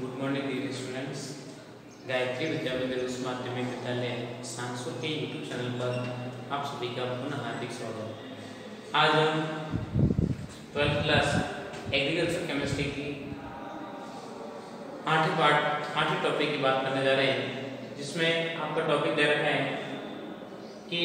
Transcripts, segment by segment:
Good morning dear students. Gayatri Vidya Mandir उच्च माध्यमिक विद्यालय सांसुर के यूट्यूब चैनल पर आप सभी का पुनः हार्दिक स्वागत। आज हम 12th क्लास एग्रीकल्चर केमिस्ट्री की आठवीं टॉपिक की बात करने जा रहे हैं, जिसमें आपका टॉपिक दे रखा है कि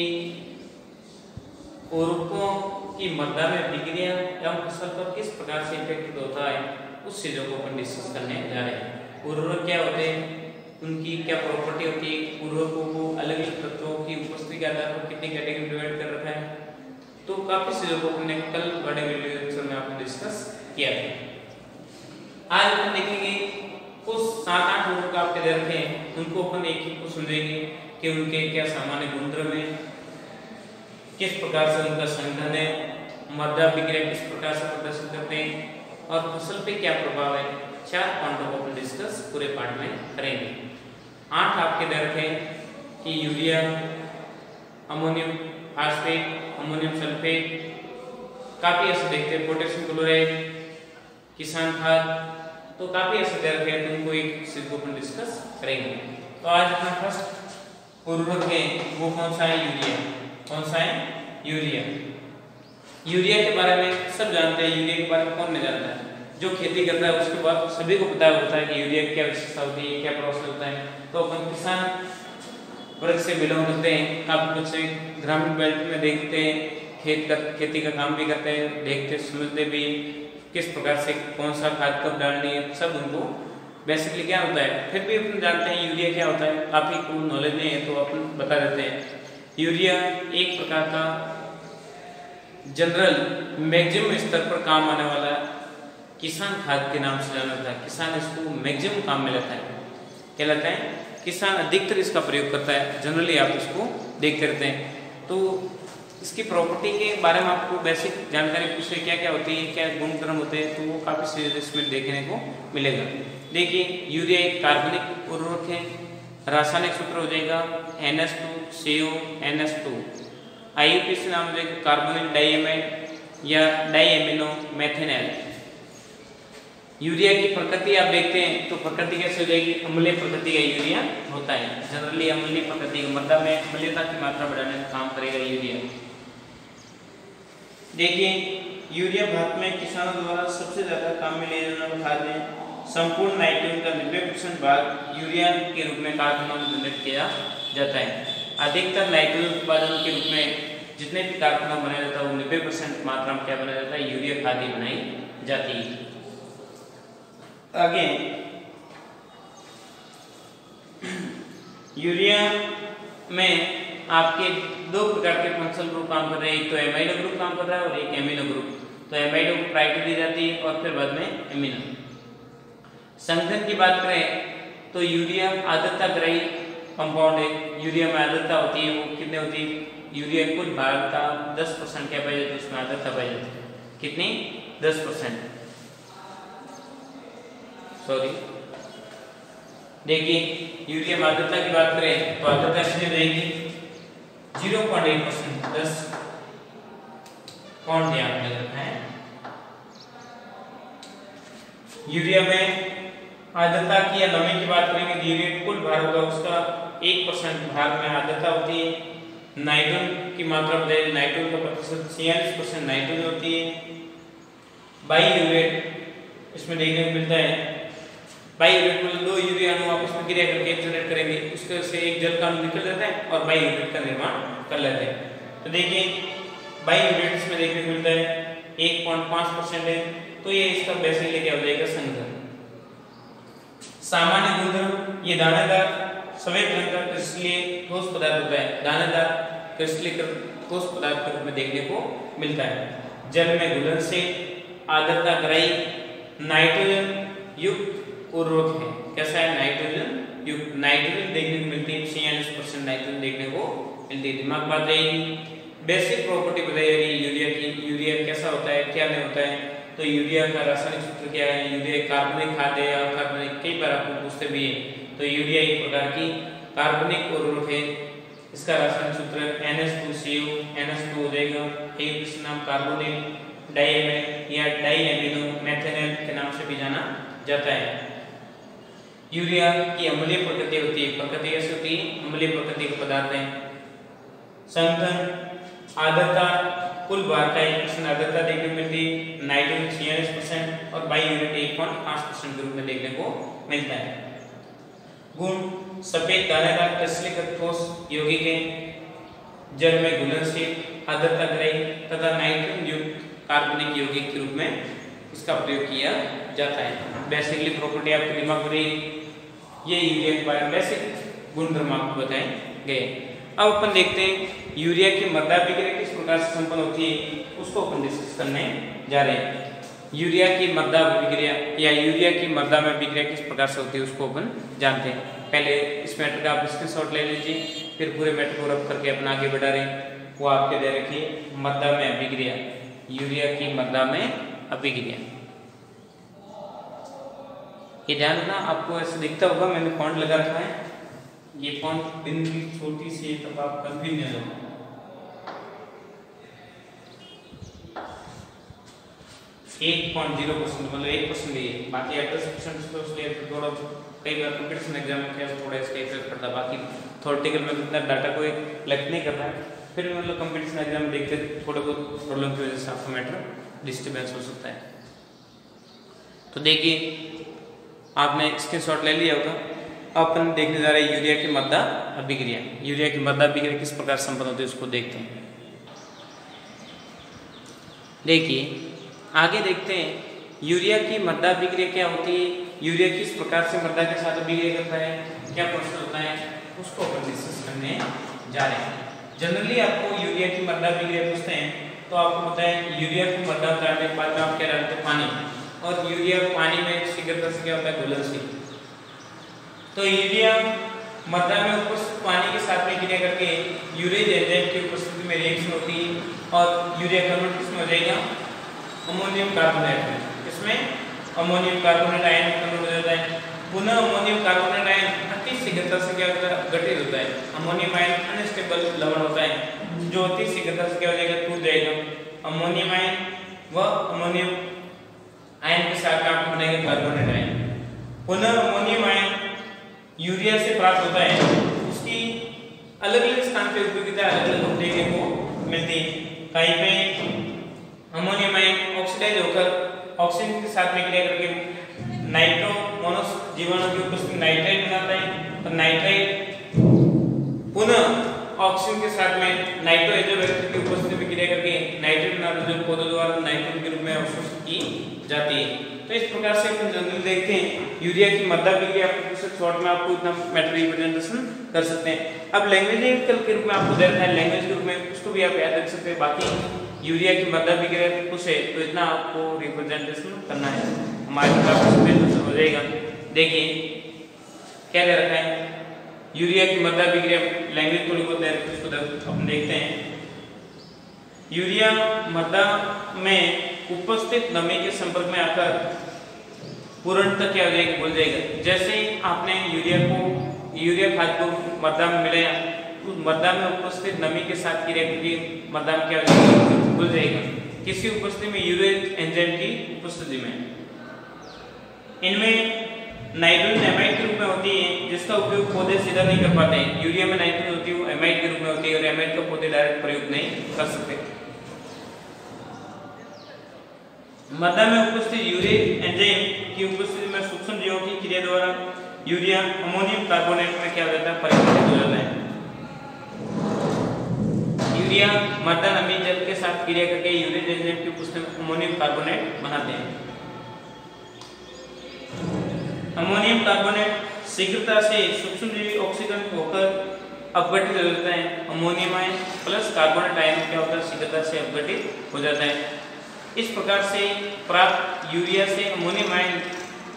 उर्वरकों की मृदा में बिक्रिया एवं फसल पर किस प्रकार से इफेक्ट होता है, उस चीज़ों को अपन डिस्कस करने जा रहे हैं। उर्वरक क्या होते हैं, उनकी क्या प्रॉपर्टी होती है, उर्वरकों को अलग अलग तत्वों की उपस्थिति के आधार पर कितनी कैटेगरी डिवाइड कर रखा है, तो काफी चीज़ों को हमने कल बड़े वीडियो लेक्चर में आपको डिस्कस किया था। आज हम देखेंगे कुछ 7-8 उर्वरक आपके दे रखे हैं, उनको अपन एक एक को समझेंगे कि उनके क्या सामान्य गुणधर्म है, किस प्रकार से उनका संघनन है, मृदा बिक्रिया किस प्रकार से प्रदर्शित करते हैं और फसल पे क्या प्रभाव है। 4 पॉइंटों को अपन डिस्कस पूरे पार्ट में करेंगे। 8 आपके दे रखे हैं कि urea, ammonium phosphate, ammonium sulphate, काफी ऐसे देखते हैं, पोटेशियम क्लोराइड, किसान खाद, तो काफी ऐसे दे रखे हैं, तो उनको एक चीज को अपन डिस्कस करेंगे। तो आज अपना फर्स्ट उर्वरक है वो कौन सा है, यूरिया। कौन सा है, यूरिया। यूरिया के बारे में सब जानते हैं, यूरिया के बारे में कौन नहीं जानता है, जो खेती करता है उसके बाद सभी को पता होता है कि यूरिया की क्या विशेषता होती है, क्या प्रोसेस होता है। तो अपन किसान वर्ग से बिलोंग करते हैं, आप बच्चे ग्रामीण बेल्ट में देखते हैं, खेती का काम भी करते हैं, देखते समझते भी किस प्रकार से कौन सा खाद कब डालनी है, सब उनको बेसिकली क्या होता है। फिर भी अपन जानते हैं यूरिया क्या होता है, काफी को नॉलेज नहीं है तो अपन बता देते हैं। यूरिया एक प्रकार का जनरल मैक्सिमम स्तर पर काम आने वाला किसान खाद के नाम से जाना जाता है। किसान इसको मैक्सिमम काम में लेता है, क्या लेता है, किसान अधिकतर इसका प्रयोग करता है। जनरली आप इसको देखते रहते हैं। तो इसकी प्रॉपर्टी के बारे में आपको बेसिक जानकारी पूछे क्या क्या होती है, क्या गुणधर्म होते हैं, तो वो काफी चीजें इसमें देखने को मिलेगा। देखिए, यूरिया एक कार्बनिक उर्वरक है, रासायनिक सूत्र हो जाएगा NH2CO NH2। IUPAC नाम हो कार्बोनिल डाइएमाइड या डाइएमिनो मेथेनॉल। यूरिया की प्रकृति आप देखते हैं तो प्रकृति कैसे हो जाएगी, अम्लीय प्रकृति का यूरिया होता है। जनरली अम्लीय प्रकृति का मृदा में अम्लीयता की मात्रा बढ़ाने का काम करेगा यूरिया। देखिए, यूरिया भारत में किसानों द्वारा सबसे ज्यादा काम में लिया जाने वाला खाद है। संपूर्ण नाइट्रोजन का 90% भाग यूरिया के रूप में कारखानों में जनरेट किया जाता है। अधिकतर नाइट्रोजन उत्पादन के रूप में जितने भी कारखाना बनाया जाता है वो 90% मात्रा में क्या बनाया जाता है, यूरिया खाद ही बनाई जाती है। आगे यूरिया में आपके 2 प्रकार के फंक्शनल ग्रुप काम कर रहे हैं, एक तो एमाइडो ग्रुप काम कर रहा है और एक एमिनो ग्रुप। तो एमाइडो को प्रायोरिटी दी जाती है और फिर बाद में एमिनो। संघनन की बात करें तो यूरिया आर्द्रता ग्रही कंपाउंड है। यूरिया में आर्द्रता होती है, वो कितनी होती है, यूरिया कुल भाग का 10% क्या पाई जाती है, उसमें आर्द्रता पाई जाती है। कितनी, 10%। सॉरी, देखिए यूरिया में आर्द्रता की बात करें तो आर्द्रता कितनी रहेगी, 0.8%। 10 कौन ध्यान में रखना है। यूरिया में आर्द्रता की या नमी की बात करेंगे तो यूरिया कुल भार होगा उसका 1% भाग में आर्द्रता होती है। नाइट्रोजन की मात्रा बताइए, नाइट्रोजन का प्रतिशत 46% नाइट्रोजन होती है। बाईयूरेट इसमें देखने को मिलता है। बाईयूरेट में 2 यूरिया अणु आपस में क्रिया करके जनरेट करेंगे, उसके से एक जल का अणु निकल जाता है और बाईयूरेट का निर्माण कर लेते हैं। तो देखिए, बाईयूरेट इसमें देखने को मिलता है 1.5% है। तो ये इसका बेसिकली क्या हो जाएगा, संघनन। सामान्य गुणधर्म, ये दानेदार सफेद रंग का क्रिस्टलीय ठोस पदार्थ होता है। दानेदार क्रिस्टलीय ठोस पदार्थ के रूप में देखने को मिलता है। जल में घुलनशील, आर्द्रता ग्रही, नाइट्रोजन युक्त उर्वरक है। कैसा है, नाइट्रोजन युक्त। नाइट्रोजन देखने को मिलती है, 46% नाइट्रोजन देखने को मिलती है। दिमाग बात रहेगी। बेसिक प्रॉपर्टी बताई जा रही है यूरिया की। यूरिया कैसा होता है, क्या नहीं होता है। तो यूरिया का रासायनिक सूत्र क्या है, यूरिया कार्बनिक खाद है या कार्बनिक, कई बार आपको पूछते भी है। तो यूरिया एक प्रकार की कार्बनिक उर्वरक है। इसका रासायनिक सूत्र NH2CO NH2 हो जाएगा। IUPAC नाम कार्बोनिल डाइएमाइड या डाइएमिनो मेथेनॉल के नाम से भी जाना जाता है। यूरिया की अम्लीय प्रकृति होती है, प्रकृति कैसी होती है, अम्लीय प्रकृति का पदार्थ है। संगठन आर्द्रता, कुल भार का 1% आर्द्रता देखने को मिलती है, नाइट्रोजन 46% और बाईयूरेट 1.5% के रूप में देखने को मिलता है। गुण सफेद दानेदार क्रिस्टलीकृत ठोस यौगिक है, जल में घुलनशील, आर्द्रता ग्रही तथा नाइट्रोजन युक्त कार्बनिक यौगिक के रूप में इसका प्रयोग किया जाता है। बेसिकली प्रॉपर्टी आपके दिमाग में रही, ये यूरिया के बारे में बेसिक गुण धर्म आपको बताए गए। अब अपन देखते हैं यूरिया की मृदा अभिक्रिया किस प्रकार से संपन्न होती है, उसको अपन डिस्कस करने जा रहे हैं। यूरिया की मृदा अभिक्रिया या यूरिया की मृदा में अभिक्रिया किस प्रकार से होती है उसको अपन जानते हैं। पहले इस मैटर का आप स्क्रीनशॉट ले लीजिए, फिर पूरे मैटर को रब करके अपन आगे बढ़ा रहे हैं, वो आपके दे रखिए। मृदा में अभिक्रिया, यूरिया की मृदा में अभिक्रिया, ये ध्यान रखना। आपको ऐसे दिखता होगा, मैंने फॉन्ट लगा रखा है, ये फॉन्ट बिंदी छोटी सी है तब आप कंफ्यूज नहीं हो। 1.0% मतलब 1% ही है, बाकी 80% तो इसलिए थोड़ा कई बार कंपटीशन एग्जाम में क्या थोड़ा इसका इफेक्ट पड़ता है, बाकी थ्योरेटिकल में इतना डाटा कोई कलेक्ट नहीं कर रहा है, फिर मतलब कंपटीशन एग्जाम में देखते थोड़ा बहुत प्रॉब्लम की वजह से आपका मैटर डिस्टर्बेंस हो सकता है। तो देखिए आपने स्क्रीनशॉट ले लिया होगा। अपन देखने जा रहे हैं यूरिया की मृदा अभिक्रिया। यूरिया की मृदा अभिक्रिया किस प्रकार संपन्न होती है उसको देखते हैं। देखिए आगे देखते हैं यूरिया की मृदा अभिक्रिया क्या होती है, यूरिया किस प्रकार से मृदा के साथ अभिक्रिया करता है, क्या प्रोसेस होता है, उसको अपन डिस्कस करने जा रहे हैं। जनरली आपको यूरिया की मृदा अभिक्रिया पूछते हैं तो आपको पता है यूरिया की मृदा डालने के बाद आप क्या डालते हैं, पानी, और यूरिया पानी में शीघ्रता से क्या होता है, घुलनशील। तो यूरिया मृदा में उपस्थित पानी के साथ में क्रिया करके यूरेज एंजाइम की उपस्थिति में रिएक्शन होती है और यूरिया कन्वर्ट किसमें हो जाएगा, अमोनियम कार्बोनेट में। इसमें अमोनियम कार्बोनेट आयन कन्वर्ट हो जाता है। पुनः अमोनियम कार्बोनेट आयन अति शीघ्रता से क्या होता है, गठित होता है। अमोनियम आयन अनस्टेबल लवण होता है जो अति शीघ्रता से क्या हो जाएगा, टूट जाएगा। अमोनियम आयन व अमोनियम आयन के साथ आपको बनेगा कार्बोनेट आयन। पुनः अमोनियम आयन यूरिया से प्राप्त होता है, उसकी अलग अलग स्थान पे उपयोगिता अलग अलग देखने को मिलती है। कहीं पे अमोनियम आयन ऑक्सीडाइज होकर ऑक्सीजन के साथ में क्रिया करके नाइट्रो मोनोस जीवाणु की उपस्थिति नाइट्राइट बनाता है, और नाइट्राइट पुनः ऑक्सीजन के साथ में नाइट्रो एजोबैक्टीरिया की उपस्थिति में क्रिया करके नाइट्रेट बनाता है जो पौधों द्वारा नाइट्रोजन के रूप में अवशोषित की जाती है। तो इस प्रकार से अपन जनरली देखते हैं यूरिया की मृदा अभिक्रिया। आपको शॉर्ट में आपको इतना मैटर रिप्रेजेंटेशन कर सकते हैं। अब लैंग्वेजिकल के रूप में आपको दे रखा है, लैंग्वेज के रूप में उसको भी आप याद रख सकते हैं। बाकी यूरिया की मृदा अभिक्रिया कुछ है तो इतना आपको रिप्रेजेंटेशन करना है, हमारे पास हो जाएगा। देखिए क्या दे रखा है, यूरिया की मृदा अभिक्रिया लैंग्वेज थोड़ी बहुत दे रखी है, उसको अपन देखते हैं। यूरिया मृदा में उपस्थित नमी के संपर्क में आकर पूर्णतः क्या हो जाएगा, घुल जाएगा। जैसे ही आपने यूरिया खाद को मृदा में मिलाया, उस मृदा में उपस्थित नमी के साथ क्रिया करके मृदा में क्या हो जाएगा, घुल जाएगा। किसी उपस्थिति में यूरेज एंजाइम की उपस्थिति में। इनमें नाइट्रोजन एमाइड के रूप में होती है जिसका उपयोग पौधे सीधा नहीं कर पाते हैं। यूरिया में नाइट्रोजन होती है वो एमाइड के रूप में होती है और एमाइड का पौधे डायरेक्ट प्रयोग नहीं कर सकते। मृदा में उपस्थित यूरेज एंजाइम की उपस्थिति में सूक्ष्म जीवों की क्रिया द्वारा यूरिया अमोनियम कार्बोनेट में क्या हो जाता है, परिवर्तित हो जाता है। यूरिया मृदा नमी जल के साथ क्रिया करके यूरेज एंजाइम की उपस्थिति में अमोनियम कार्बोनेट बनाते हैं। अमोनियम कार्बोनेट शीघ्रता से सूक्ष्मजीवी ऑक्सीजन होकर अपघटित हो जाता है। Ammonium ion plus carbonate ion क्या होता है, शीघ्रता से अपघटित हो जाता है। इस प्रकार से प्राप्त यूरिया से अमोनियम आयन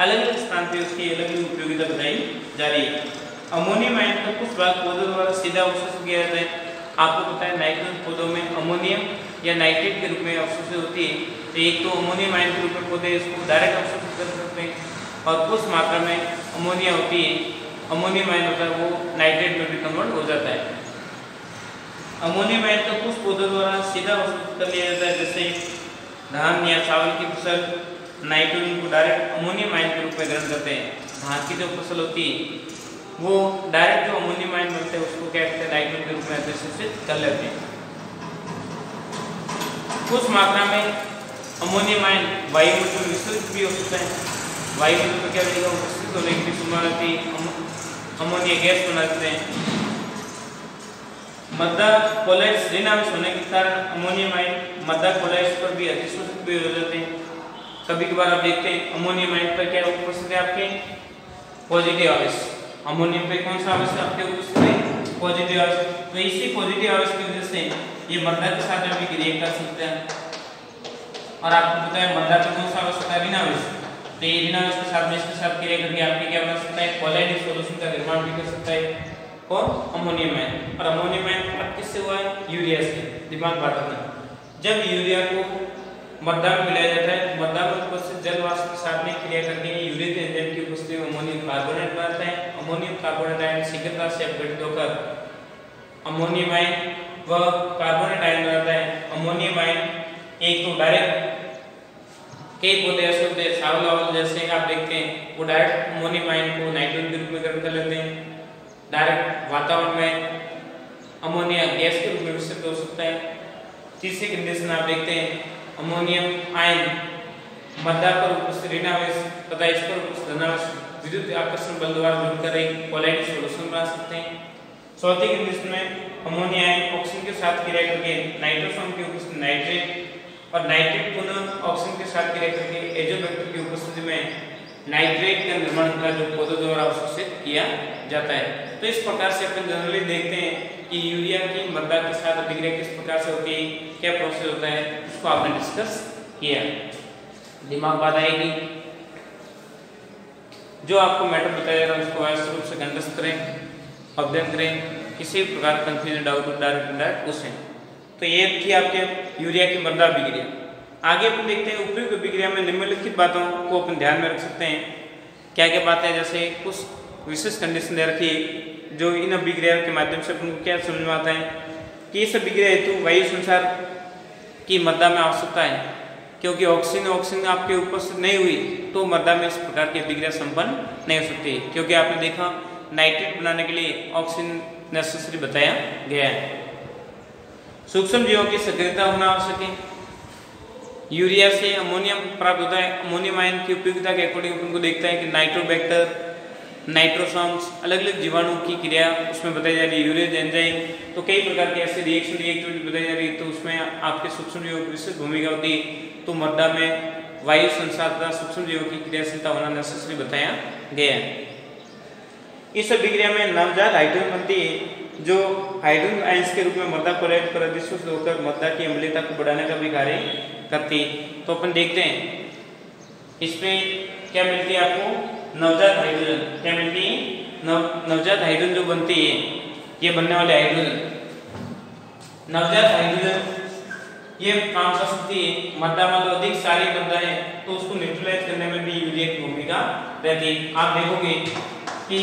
अलग अलग स्थान पे उसकी अलग अलग उपयोगिता बताई जा रही है। अमोनियम आयन का कुछ भाग पौधों द्वारा सीधा अवशोषित किया जाता है। आपको पता है नाइट्रोजन पौधों में अमोनियम या नाइट्रेट के रूप में अवशोषित होती है, तो एक तो अमोनियम आयन के रूप में पौधे इसको डायरेक्ट अवशोषित कर सकते हैं, और कुछ मात्रा में अमोनिया होती है, अमोनियम आयन होता है वो नाइट्रेट में भी कन्वर्ट हो जाता है। अमोनियम आयन का कुछ पौधों द्वारा सीधा अवशोषित कर लिया जाता है, जैसे धान या चावल की फसल नाइट्रोजन को डायरेक्ट अमोनियम आयन के रूप में ग्रहण करते हैं। धान की जो फसल होती है वो डायरेक्ट जो अमोनियम आयन मिलते हैं उसको क्या कहते हैं, नाइट्रोजन के रूप में अधिशोषित कर लेते हैं। कुछ मात्रा में अमोनियम आयन वायुमंडल में विस्तृत भी हो सकता है। वायुमंडल में क्या रहेगा, विस्तृत होने की संभावना अमोनिया गैस बना देते हैं। मद्दा कोलाइड्स ऋण अंश होने के कारण अमोनियम आयन मद्दा कोलाइड्स पर भी अधिशोषित भी हो जाते हैं। कभी कभार आप देखते हैं अमोनियम आयन पर क्या उपस्थित है आपके पॉजिटिव आवेश। अमोनियम पे कौन सा आवेश आपके उपस्थित है, पॉजिटिव आवेश। तो इसी पॉजिटिव आवेश की वजह से ये मद्दा के साथ भी क्रिया कर सकते हैं। और आपको पता है मद्दा पे कौन सा आवेश होता है, ऋण आवेश। तो ये ऋण आवेश के साथ में इसके साथ क्रिया करके आपके क्या बना सकता है, कोलाइड सॉल्यूशन का निर्माण भी कर सकता है और अमोनियम आयन। और अमोनियम आयन प्राप्त किससे हुआ है, यूरिया से। दिमाग बात रखना, जब यूरिया को मद्दा में मिलाया जाता है तो मद्दा में उपस्थित जल वाष्प के साथ में क्रिया करके यूरिक एंजाइम की उपस्थिति में अमोनियम कार्बोनेट बनता है। अमोनियम कार्बोनेट आयन शीघ्रता से अपघटित होकर अमोनियम आयन व कार्बोनेट आयन बनाता है। अमोनियम आयन एक तो डायरेक्ट कई पौधे ऐसे होते हैं सावल जैसे आप देखते हैं वो डायरेक्ट अमोनियम आयन को नाइट्रोजन के रूप में ग्रहण कर लेते हैं। डायरेक्ट वातावरण में अमोनिया गैस के रूप में विकसित हो सकता है। तीसरी कंडीशन आप देखते हैं अमोनियम आयन मद्दा पर उपस्थित ऋण आवेश तथा इस पर उपस्थित धनावेश विद्युत आकर्षण बल द्वारा जुड़कर एक कोलाइड सॉल्यूशन बना सकते हैं। चौथी कंडीशन में अमोनिया आयन ऑक्सीजन के साथ क्रिया करके नाइट्रोसोम की उपस्थिति नाइट्रेट और नाइट्रेट पुनः ऑक्सीजन के साथ क्रिया करके एजोबैक्टर की उपस्थिति में नाइट्रेट का निर्माण का जो पौधों द्वारा अवशोषित किया जाता है। तो इस प्रकार से अपन जनरली देखते हैं कि यूरिया की मद्दा के साथ अभिक्रिया किस प्रकार से होती है, क्या प्रोसेस होता है, उसको आपने डिस्कस किया। दिमाग बात आएगी, जो आपको मैटर बताया जा रहा है उसको व्यवस्थित रूप से कंठस्थ करें, अध्ययन करें, किसी प्रकार कंफ्यूजन डाउट डायरेक्ट पूछें। तो ये थी आपके यूरिया की मद्दा अभिक्रिया। आगे अपन देखते हैं उपयुक्त अभिक्रिया में निम्नलिखित बातों को अपन ध्यान में रख सकते हैं। क्या क्या बातें, जैसे कुछ विशेष कंडीशन दे रखी है जो इन अभिक्रिया के माध्यम से अपन को क्या समझ में आता है कि इस अभिक्रिया हेतु वायु संचार की मद्दा में आवश्यकता है, क्योंकि ऑक्सीजन आपके उपस्थित नहीं हुई तो मद्दा में इस प्रकार की अभिक्रिया संपन्न नहीं हो सकती। क्योंकि आपने देखा नाइट्रेट बनाने के लिए ऑक्सीजन नेसेसरी बताया गया है। सूक्ष्म जीवों की सक्रियता होना आवश्यक है। यूरिया से अमोनियम प्राप्त होता है। अमोनियम आयन की उपयोगिता के अकॉर्डिंग उनको देखता है कि नाइट्रोबैक्टर, नाइट्रोसोम्स, अलग अलग जीवाणु की क्रिया उसमें बताई जा रही है। यूरिया एंजाइम, तो कई प्रकार के ऐसे रिएक्टिविटी बताई जा रही है, तो उसमें आपके सूक्ष्म जीवों की विशेष भूमिका होती है। तो मद्दा में वायु संचार तथा सूक्ष्म जीवों की क्रियाशीलता होना नेसेसरी बताया गया है। इस अभिक्रिया में नवजात हाइड्रोजन बनती है जो हाइड्रोजन आयंस के रूप में मद्दा कोलाइड पर अधिशोषित होकर मद्दा की अम्लीयता को बढ़ाने का भी कार्य करती है। तो अपन देखते हैं इसमें क्या मिलती है आपको, नवजात हाइड्रोजन। क्या मिलती है, नवजात हाइड्रोजन जो बनती है, ये बनने वाले हाइड्रोजन, नवजात हाइड्रोजन ये काम कर सकती है। मद्दा में तो अधिक सारी मद्दा है तो उसको न्यूट्रलाइज करने में भी यूरिया की भूमिका रहती है। आप देखोगे कि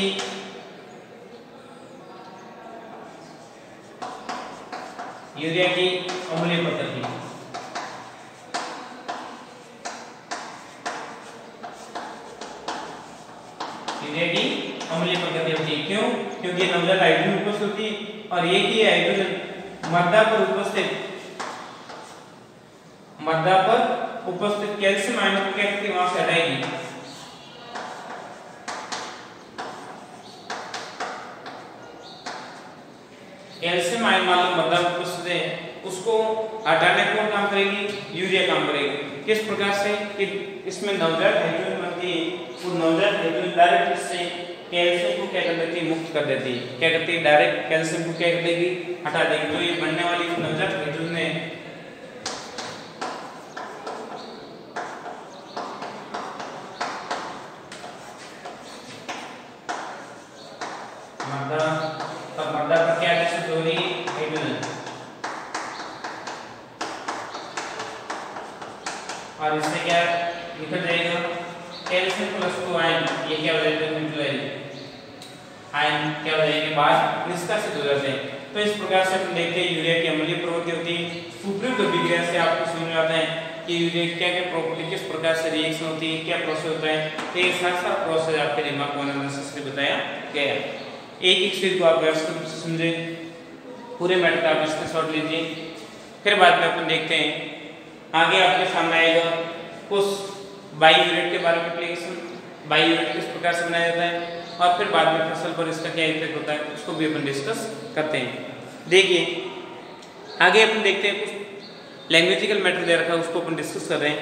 यूरिया की अम्लीय प्रकृति, यूरिया की अम्लीय प्रकृति होती है। क्यों? क्योंकि ये नवजात हाइड्रोजन उपस्थित होती है और एक ही हाइड्रोजन मद्दा पर उपस्थित कैल्शियम आयन को क्या करती है, वहां से हटाएगी। कैल्शियम आयन मान लो मद्दा में उपस्थित है, उसको हटाने कौन काम करेगी, यूरिया काम करेगी। किस प्रकार से कि इसमें नवजात हाइड्रोजन बनती है, वो नवजात हाइड्रोजन डायरेक्ट इससे कैल्शियम को क्या कर देती है, मुक्त कर देती है। क्या करती है, डायरेक्ट कैल्शियम को क्या कर देगी, हटा देगी। तो ये बनने वाली नवजात हाइड्रोजन है मद्दा पर क्या अधिशोषित हो रही है, हाइड्रोजन, और इससे क्या निकल जाएगा, कैल्शियम प्लस 2 आयन, ये क्या हो जाएगा, न्यूट्रलाइज आयन क्या हो जाएंगे, बाहर निष्कासित हो जाते हैं। तो इस प्रकार से हम देखते हैं यूरिया की अम्लीय प्रवृत्ति होती है। उपयुक्त अभिक्रिया से आपको समझ में आता है कि यूरिया क्या क्या प्रॉपर्टी, किस प्रकार से रिएक्शन होती है, क्या प्रोसेस होता है, तो ये सारा प्रोसेस आपके दिमाग में एनालिसिस से बताया गया। एक एक चीज को आप व्यवस्थित रूप से समझे, पूरे मैटर का आप स्क्रीनशॉट लीजिए। फिर बाद में अपन देखते हैं आगे आपके सामने आएगा कुछ बाई यूनिट के बारे में एप्लीकेशन, बाई यूनिट किस प्रकार से बनाया जाता है, और फिर बाद में फसल पर इसका क्या इफेक्ट होता है उसको भी अपन डिस्कस करते हैं। देखिए आगे अपन देखते हैं कुछ लैंग्वेजिकल मैटर दे रखा है उसको अपन डिस्कस कर रहे हैं।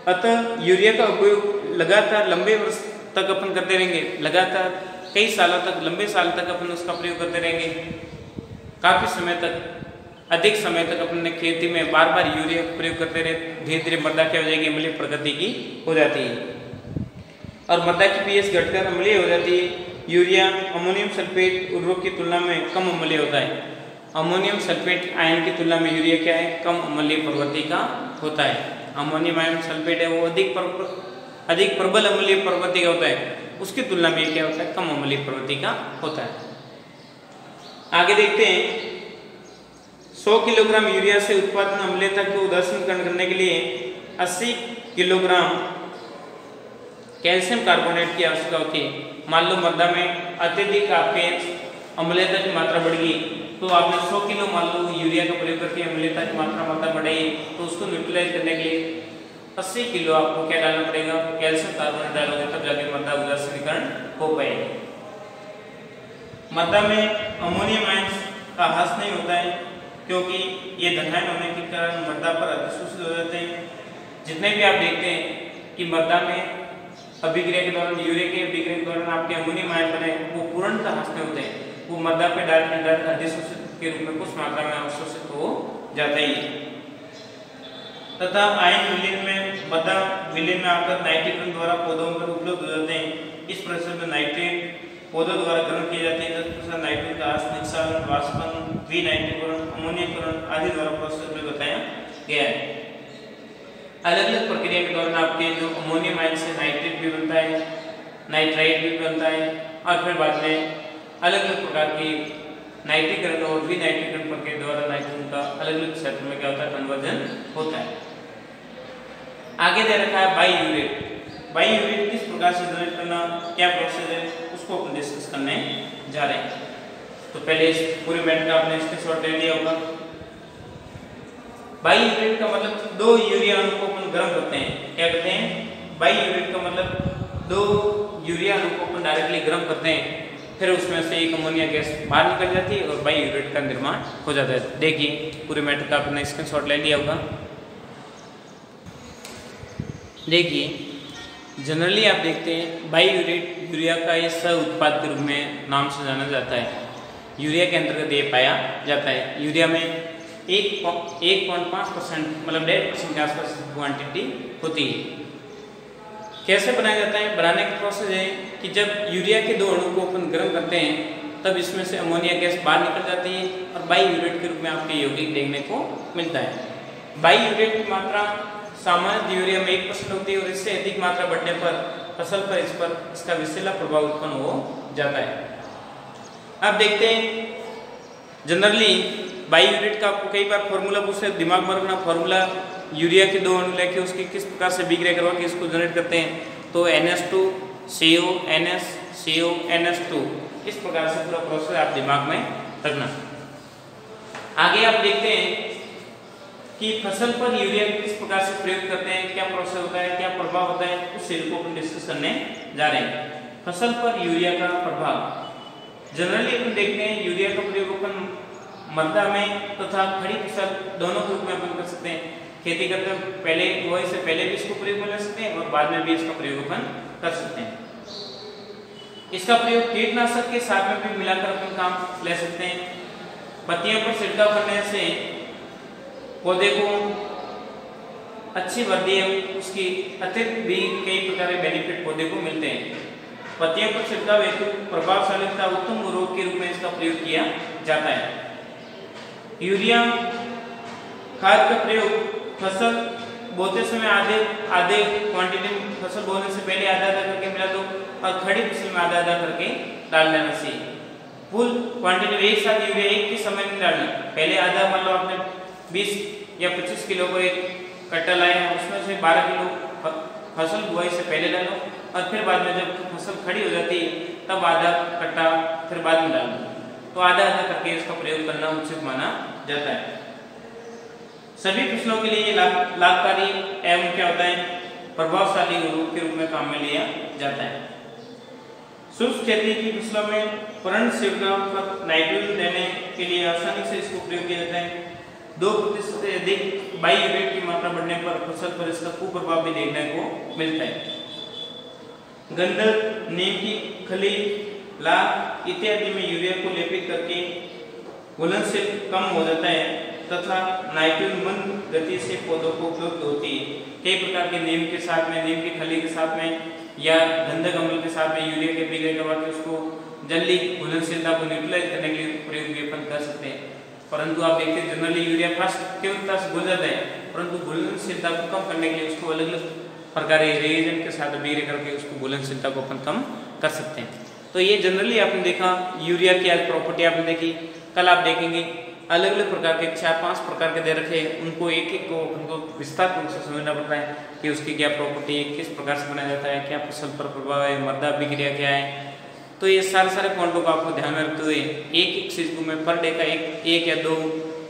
अतः यूरिया का उपयोग लगातार लंबे वर्ष तक अपन करते रहेंगे, लगातार कई सालों तक, लंबे साल तक अपन उसका प्रयोग करते रहेंगे, काफ़ी समय तक, अधिक समय तक अपने खेती में बार बार यूरिया का प्रयोग करते रहे, धीरे धीरे मृदा क्या हो जाएगी, अम्लीय प्रकृति की हो जाती है और मृदा की पीएच घटकर अम्लीय हो जाती है। यूरिया अमोनियम सल्फेट उर्वरक की तुलना में कम अम्लीय होता है। अमोनियम सल्फेट आयन की तुलना में यूरिया क्या है, कम अम्लीय प्रवृत्ति का होता है। अमोनियम आयन सल्फेट है वो अधिक प्रबल अम्लीय प्रवृत्ति का होता है, उसकी तुलना में क्या होता है, कम अम्लीय प्रवृत्ति का होता है। आगे देखते हैं 100 किलोग्राम यूरिया से उत्पादन अम्लीयता को उदासीन करने के लिए 80 किलोग्राम कैल्शियम कार्बोनेट की आवश्यकता होती है। मान लो मृदा में अत्यधिक आपके अम्लीयता की मात्रा बढ़ गई, तो आपने 100 किलो मान लो यूरिया का प्रयोग करके अम्लीयता की मात्रा बढ़ाई, तो उसको न्यूट्रलाइज करने के लिए 80 किलो आपको क्या डालना पड़ेगा, कैल्शियम कार्बोनेट डालोगे, तब जाके मृदा उदासीनीकरण हो पाएगा। मृदा में अमोनियम आयन का ह्रास नहीं होता है क्योंकि ये धनायन होने के कारण मृदा पर अधिशोषित हो जाते हैं। जितने भी आप देखते हैं कि मृदा में अभिक्रिया के दौरान, यूरिया के अभिक्रिया के दौरान आपके अमोनियम आयन बने, वो पूर्णतः ह्रास नहीं होते हैं, वो मृदा पे डायरेक्ट अधिशोषित के रूप में कुछ मात्रा में अवशोषित हो जाता ही है। तथा आयन विलीन में मृदा विलीन में आकर नाइट्रेट द्वारा पौधों पर उपलब्ध हो जाते हैं। इस प्रोसेस में नाइट्रेट पौधों द्वारा ग्रहण किए जाते हैं। 10% नाइट्रेट का ह्रास, निक्षालन, वाष्पन, विनाइट्रीकरण, अमोनियकरण आदि द्वारा प्रोसेस में बताया गया है। अलग अलग प्रक्रिया के दौरान आपके जो अमोनियम आयन से नाइट्रेट भी बनता है, नाइट्राइट भी बनता है, और फिर बाद में अलग अलग प्रकार की नाइट्रीकरण और विनाइट्रीकरण प्रक्रिया द्वारा नाइट्रोजन का अलग अलग क्षेत्र में क्या होता है, कन्वर्जन होता है। आगे दे रखा है बाई यूरेट। बाई यूरेट किस प्रकार से जनरेट करना, क्या प्रोसेस है, उसको अपन डिस्कस करने जा रहे हैं। तो पहले इस पूरे मैटर का आपने स्क्रीनशॉट ले लिया होगा। बाई यूरेट का मतलब दो यूरिया अणु को अपन गर्म करते हैं। क्या करते हैं, बाई यूरेट का मतलब दो यूरिया अणु को अपन डायरेक्टली गर्म करते हैं, फिर उसमें से एक अमोनिया गैस बाहर निकल जाती है और बाई यूरेट का निर्माण हो जाता है। देखिए पूरे मैटर का आपने स्क्रीनशॉट ले लिया होगा। देखिए जनरली आप देखते हैं बाई यूरेट यूरिया का ये सह उत्पाद के रूप में नाम से जाना जाता है। यूरिया के अंतर्गत ये पाया जाता है। यूरिया में 1.5% मतलब 1.5% के आसपास क्वांटिटी होती है। कैसे बनाया जाता है, बनाने का प्रोसेस है कि जब यूरिया के दो अणु को अपन गर्म करते हैं तब इसमें से अमोनिया गैस बाहर निकल जाती है और बाई यूरेट के रूप में आपके यौगिक देखने को मिलता है। बाई यूरेट की मात्रा सामान्य यूरिया में 1% होती है और इससे अधिक मात्रा बढ़ने पर फसल पर इसका विषैला प्रभाव उत्पन्न हो जाता है। अब देखते हैं जनरली बाई यूरेट का आपको कई बार फॉर्मूला पूछे, दिमाग में रखना फॉर्मूला। यूरिया के दो अणु लेके उसकी किस प्रकार से विक्रिया करवा के इसको जनरेट करते हैं, तो NH2 CO NS CO NH2, इस प्रकार से पूरा प्रोसेस आप दिमाग में रखना। आगे आप देखते हैं कि फसल पर यूरिया किस प्रकार से प्रयोग करते हैं, क्या प्रोसेस होता है, क्या प्रभाव होता है, उस चीज को अपन डिस्कस करने जा रहे हैं। फसल पर यूरिया का प्रभाव जनरली अपन देखते हैं यूरिया का प्रयोग अपन मृदा में तथा खड़ी फसल दोनों के रूप में अपन कर सकते हैं। खेती करते हैं पहले बुआई से पहले भी इसको प्रयोग में ले सकते हैं और बाद में भी इसका प्रयोग अपन कर सकते हैं। इसका प्रयोग कीटनाशक के साथ में भी मिलाकर अपन काम ले सकते हैं। पत्तियों पर छिड़काव करने से पौधे को अच्छी वृद्धि एवं उसकी अतिरिक्त भी कई प्रकार के बेनिफिट पौधे को मिलते हैं। पत्तियों पर छिड़काव हेतु प्रभावशाली तथा उत्तम उर्वरक के रूप में इसका प्रयोग किया जाता है। यूरिया खाद का प्रयोग फसल बोते समय आधे क्वांटिटी फसल बोने से पहले आधा करके मिला दो और खड़ी फसल में आधा करके डाल लेना चाहिए। फुल क्वांटिटी एक साथ यूरिया एक ही समय में डालना। पहले आधा मान लो आपने 20 या 25 किलो को एक कट्टा लाए हैं उसमें से 12 किलो फसल बुआई से पहले डालो और फिर बाद में जब फसल खड़ी हो जाती है तब आधा कट्टा फिर बाद में डालो। तो आधा आधा करके इसका प्रयोग करना उचित माना जाता है। सभी फसलों के लिए लाभकारी एवं क्या होता है प्रभावशाली उर्वरक के रूप में काम में लिया जाता है। शुष्क खेती की फसलों में पर्ण शिवगा पर नाइट्रोजन देने के लिए आसानी से इसको प्रयोग किया जाता है। 2% से अधिक बाईयूरेट की मात्रा बढ़ने पर फसल पर इसका कुप्रभाव भी देखने को मिलता है। गंधक, नीम की खली, लाख इत्यादि में यूरिया को लेपित करके घुलनशील कम हो जाता है तथा नाइट्रोजन मंद गति से पौधों को उपलब्ध होती है। कई प्रकार के नीम के साथ में, नीम की खली के साथ में या गंधक अम्ल के साथ में यूरिया के पिघलने के बाद उसको जल्दी घुलनशीलता को न्यूट्रलाइज करने के लिए प्रयोग भी अपन कर सकते हैं। परंतु आप देखते हैं जनरली यूरिया फास्ट तीव्रता से घुल जाता है, परंतु घुलनशीलता को कम करने के लिए उसको अलग अलग प्रकार के रिएजेंट के साथ बिक्री करके उसको घुलनशीलता को अपन कम कर सकते हैं। तो ये जनरली आपने देखा यूरिया की आज प्रॉपर्टी आपने देखी। कल आप देखेंगे अलग अलग प्रकार के 4-5 प्रकार के दे रखे हैं, उनको एक एक को उनको विस्तार रूप से समझना पड़ता है कि उसकी क्या प्रॉपर्टी है, किस प्रकार से बनाया जाता है, क्या फसल पर प्रभाव है, मृदा अभिक्रिया क्या है। तो ये सारे पॉइंटों को आपको ध्यान में रखते हुए एक चीज को मैं पर डे का एक या 2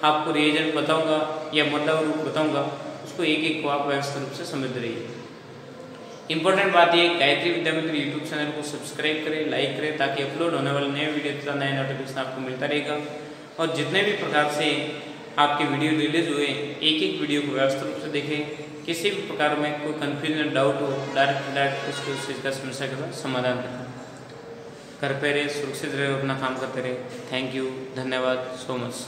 आपको रिएजेंट बताऊंगा या मृदा रूप बताऊंगा, उसको एक एक को आप व्यवस्थित रूप से समझ रहिए। इंपॉर्टेंट बात ये गायत्री विद्या मित्र यूट्यूब चैनल को सब्सक्राइब करें, लाइक करें ताकि अपलोड होने वाले नए वीडियो तथा नए नोटिफिकेशन आपको मिलता रहेगा। और जितने भी प्रकार से आपके वीडियो रिलीज हुए एक एक वीडियो को व्यवस्थित रूप से देखें। किसी भी प्रकार में कोई कंफ्यूजन डाउट हो डायरेक्ट उसको उस चीज़ का समस्या का समाधान करें। घर पे रहे, सुरक्षित रहे, अपना काम करते रहे। थैंक यू, धन्यवाद सो मच।